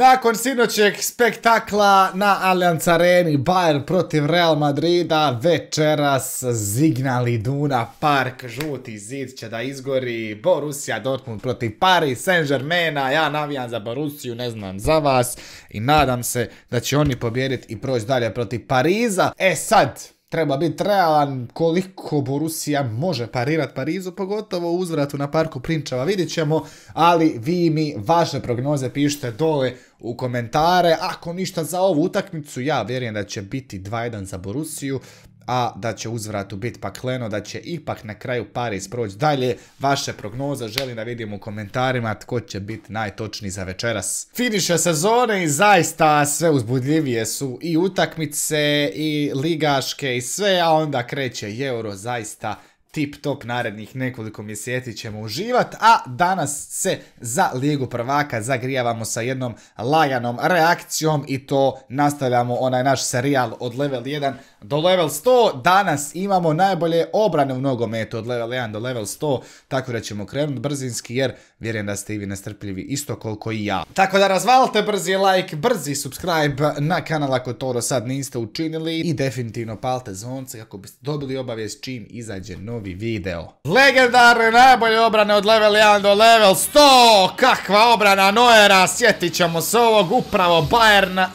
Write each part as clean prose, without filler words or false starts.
Nakon sinoćeg spektakla na Allianz Areni, Bayern protiv Real Madrida, večeras Signal Iduna Park, žuti zid će da izgori, Borussia Dortmund protiv Paris Saint-Germaina, ja navijam za Borussiju, ne znam za vas i nadam se da će oni pobijediti i proći dalje protiv Pariza. Sad, treba biti realan koliko Borussia može parirati Parizu, pogotovo u uzvratu na Parku Prinčeva, vidjet ćemo, ali vi mi vaše prognoze pišite dole u komentare. Ako ništa za ovu utakmicu, ja vjerujem da će biti 2-1 za Borussiju, a da će uzvratu biti pakleno, da će ipak na kraju Paris proći dalje. Vaše prognoze želim da vidim u komentarima tko će biti najtočniji za večeras. Finiše sezone i zaista sve uzbudljivije su i utakmice i ligaške i sve, a onda kreće Euro, zaista tip top, narednih nekoliko mjeseci ćemo uživati, a danas se za Ligu prvaka zagrijavamo sa jednom laganom reakcijom i to nastavljamo onaj naš serijal od level 1 do level 100. Danas imamo najbolje obrane u nogometu od level 1 do level 100, tako da ćemo krenuti brzinski jer vjerujem da ste i vi nestrpljivi isto koliko i ja. Tako da razvalite brzi like, brzi subscribe na kanal ako to do sad niste učinili i definitivno palite zvonce kako biste dobili obavijest čim izađe novi video. Legendarne najbolje obrane od level 1 do level 100, kakva obrana Neuera, sjetit ćemo se ovog upravo Bayerna.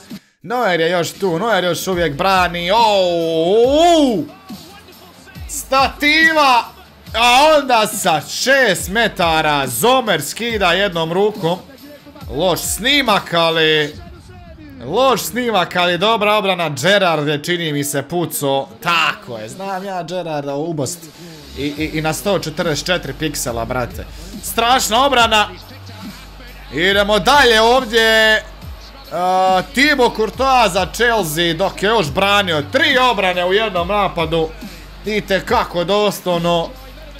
Neuer je još tu, Neuer još uvijek brani, stativa, a onda sa 6 metara Zomer skida jednom rukom, loš snimak, ali dobra obrana. Gerrard je, čini mi se, puco, tako je, znam ja Gerrarda ubost i na 144 piksela, brate, strašna obrana. Idemo dalje ovdje. Thibaut Courtois za Chelsea dok je još branio 3 obrane u jednom napadu. Vidite kako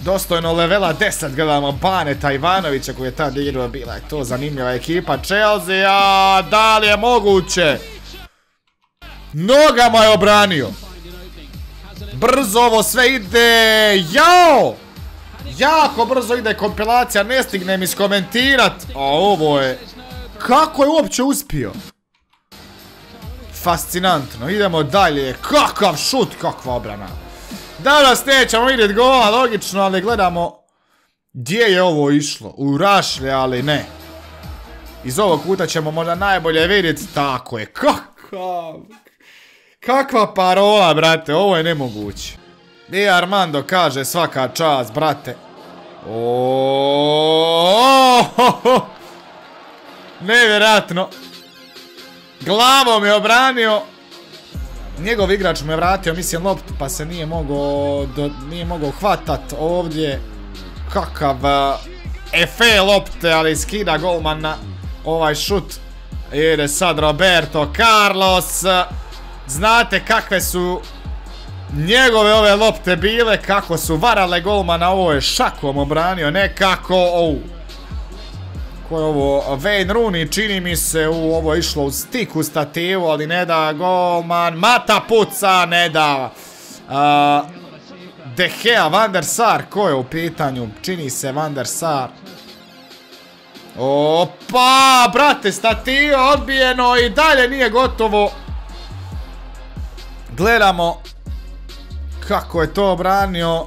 dostojno levela 10 gledamo Baneta Ivanovića koji je tad igrao, bila je to zanimljiva ekipa Chelsea, a da li je moguće? Nogama je obranio. Brzo ovo sve ide, jao! Jako brzo ide kompilacija, ne stignem iskomentirirat, a ovo je... Kako je uopće uspio? Fascinantno, idemo dalje, kakav šut, kakva obrana. Danas nećemo vidjeti gola, logično, ali gledamo gdje je ovo išlo, u rašlje, ali ne. Iz ovog kuta ćemo možda najbolje vidjeti, tako je, kakva parola, brate, ovo je nemoguće. I Armando kaže svaka čast, brate. Nevjerojatno. Glavom je obranio. Njegov igrač mu je vratio, mislim, loptu, pa se nije mogao hvatat ovdje. Kakav efe lopte, ali skida golman na ovaj šut. Ide sad Roberto Carlos. Znate kakve su njegove ove lopte bile, kako su varale golmana. Ovo je šakom obranio nekako. Ko je ovo? Wayne Rooney, čini mi se, ovo je išlo u stik u stativu, ali ne da golman. Mata puca, ne da. De Gea, Van der Sar, ko je u pitanju? Čini se Van der Sar. Opa, brate, stativa odbijeno i dalje nije gotovo. Gledamo kako je to obranio,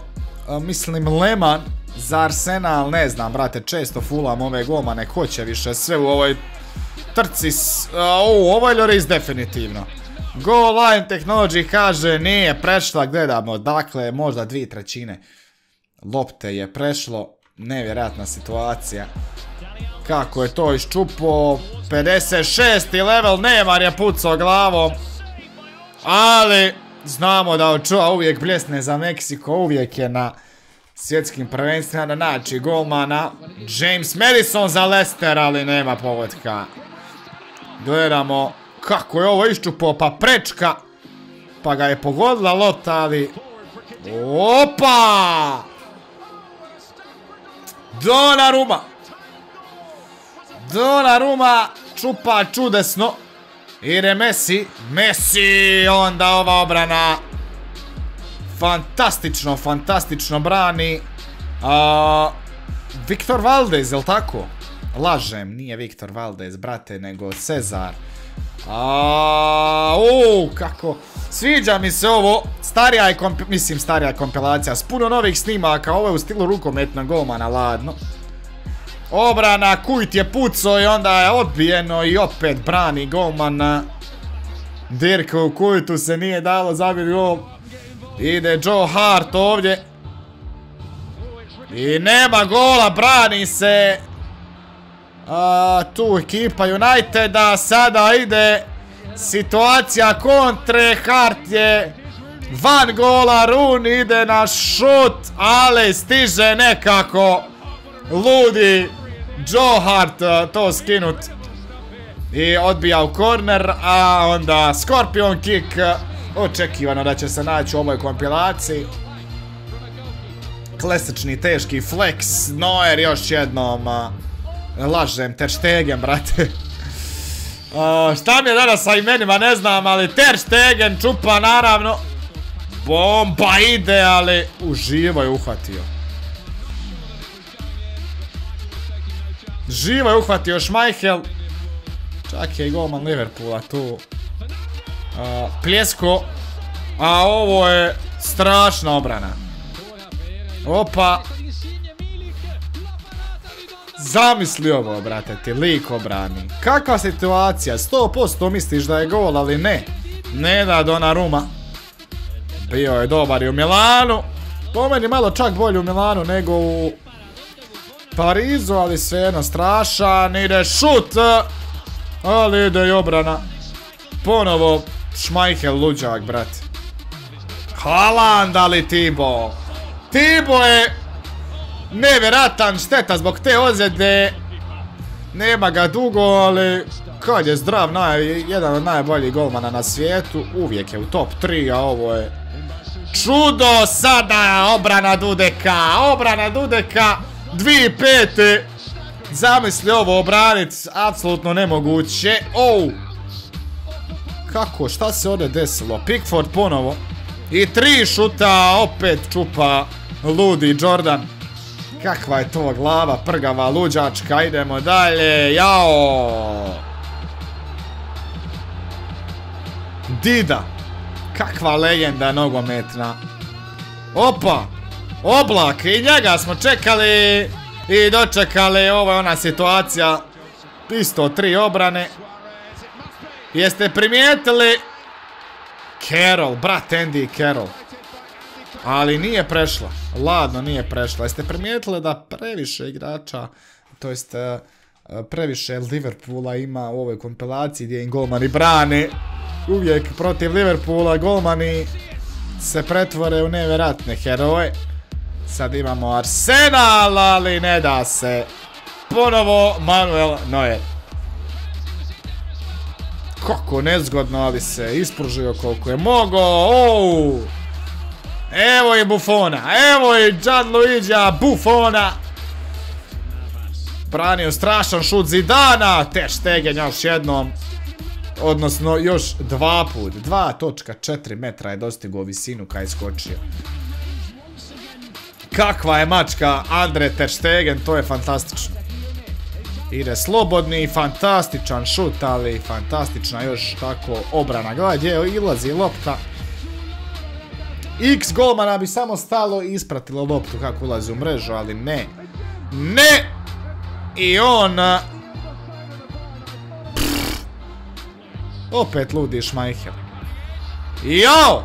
mislim, Lehmann za Arsenal, ne znam, brate, često fulam ove golmane, ko će više sve u ovoj trci, ovo je Lloris definitivno. Goal line technology kaže nije prešla, gledamo, dakle, možda 2/3 lopte je prešlo, nevjerojatna situacija. Kako je to iščupo, 56. level, Neymar je pucao glavom, ali znamo da Ochoa uvijek bljesne za Meksiko, uvijek je na svjetskim prvenstvima da naći golmana. James Madison za Leicester, ali nema pogotka. Gledamo kako je ovo iščupao, pa prečka, pa ga je pogodila lopta, ali... Opa! Donnarumma čupa čudesno. Ide Messi, onda ova obrana. Fantastično brani. Victor Valdez, jel tako? Lažem, nije Viktor Valdez, brate, nego Cezar. Kako. Sviđa mi se ovo. Starija kompilacija. S puno novih snimaka. Ovo je u stilu rukometnog golmana, ladno. Obrana, Kujt je pucao i onda je odbijeno i opet brani golman. Dirka u Kujtu se nije dalo zabiti gol. Ide Joe Hart ovdje. I nema gola, brani se. Tu ekipa Uniteda, sada ide situacija kontre, Hart je van gola, Rooney ide na šut, ali stiže nekako ludi Joe Hart to skinut i odbija u korner, a onda Scorpion kick, očekivano da će se naći u ovoj kompilaciji. Klasični teški flex, Neuer još jednom. Lažem, Ter Stegen, brate. Šta mi je danas sa imenima, ne znam, ali Ter Stegen čupa, naravno. Bomba ide, ali uživo je uhvatio. Živo je uhvatio Schmeichel. Čak je i golman Liverpoola tu. Pljesko. A ovo je strašna obrana. Opa. Zamisli ovo, brate, ti lik obrani. Kakva situacija, 100% misliš da je gol, ali ne. Ne da Donnarumma. Bio je dobar i u Milanu. Po meni malo čak bolje u Milanu nego u Parizu, ali svejedno strašan. Ide šut, ali ide i obrana. Ponovo Schmeichel luđak, brate. Haaland, ali Thibaut. Thibaut je nevjeratan, šteta zbog te ozljede. Nema ga dugo, ali kad je zdrav, jedan od najboljih golmana na svijetu. Uvijek je u top 3, a ovo je čudo sada. Obrana Dudeka 2005. Zamisli ovo obraniti, apsolutno nemoguće. Kako, šta se ovdje desilo? Pickford ponovo. I 3 šuta, opet čupa ludi Jordan. Kakva je to glava prgava, luđačka, idemo dalje, jao! Dida, kakva legenda nogometna. Opa, Oblak, i njega smo čekali i dočekali, ovo je ona situacija, isto 3 obrane. Jeste primijetili? Carroll, brat Andy Carroll. Ali nije prešla, ladno nije prešla. Jeste primijetili da previše igrača, to jest previše Liverpoola ima u ovoj kompilaciji gdje im golmani brane. Uvijek protiv Liverpoola golmani se pretvore u nevjerojatne heroje. Sad imamo Arsenal, ali ne da se. Ponovo Manuel Neuer. Kako nezgodno, ali se ispružio koliko je mogao. Evo je Buffona, evo je Gianluigija Buffona. Branio strašan šut Zidana. Ter Stegen još jednom. Odnosno još 2 put. 2.4 metra je dostigao visinu kad je skočio. Kakva je mačka Andre Ter Stegen, to je fantastično. Ide slobodni, fantastičan šut, ali fantastična još tako obrana. Gledaj gdje ilazi lopta. X golmana bi samo stalo i ispratilo loptu kako ulazi u mrežu, ali ne. Ne! I on... Opet ludi Schmeichel. Jao!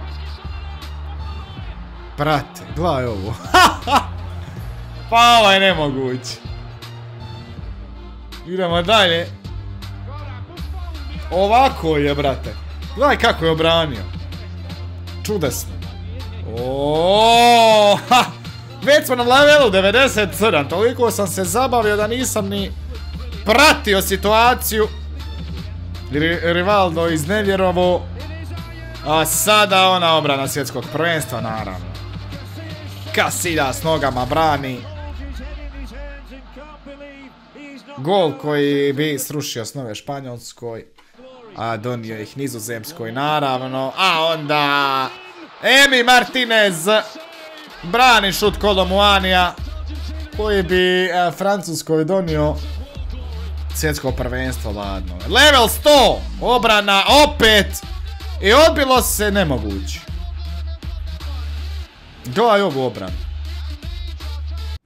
Brate, gledaj ovo. Pa ovo je nemoguće. Idemo dalje. Ovako je, brate. Gledaj kako je obranio. Čudesno. Već smo na levelu 97. Toliko sam se zabavio da nisam ni pratio situaciju. Rivaldo iznevjerovo. A sada ona obrana svjetskog prvenstva, naravno. Casillas s nogama brani. Gol koji bi srušio snove Španjolskoj, a donio ih Nizozemskoj, naravno. A onda Emi Martinez brani šut Kolo Muanija, koji bi Francuskoj donio svjetsko prvenstvo, ladno. Level 100, obrana, opet. I odbilo se nemoguće. Gledaj ovu obranu.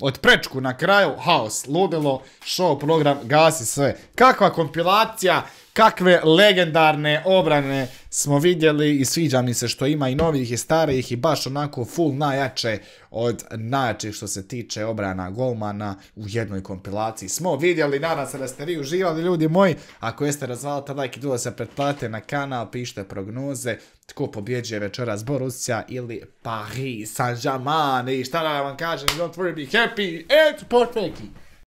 Od prečku na kraju, haos, ludilo, show, program, gasi sve. Kakva kompilacija, kakve legendarne obrane smo vidjeli i sviđa mi se što ima i novih i starijih i baš onako full najjače od najjačih što se tiče obrana golmana u jednoj kompilaciji. Smo vidjeli, nadam se da ste vi uživali ljudi moji. Ako jeste, razvalite like i dugo se pretplatite na kanal, pišite prognoze. Tko pobjeđuje večeras, Borussia ili Paris Saint-Germain? I šta da vam kažem, don't worry, be happy and support Feki.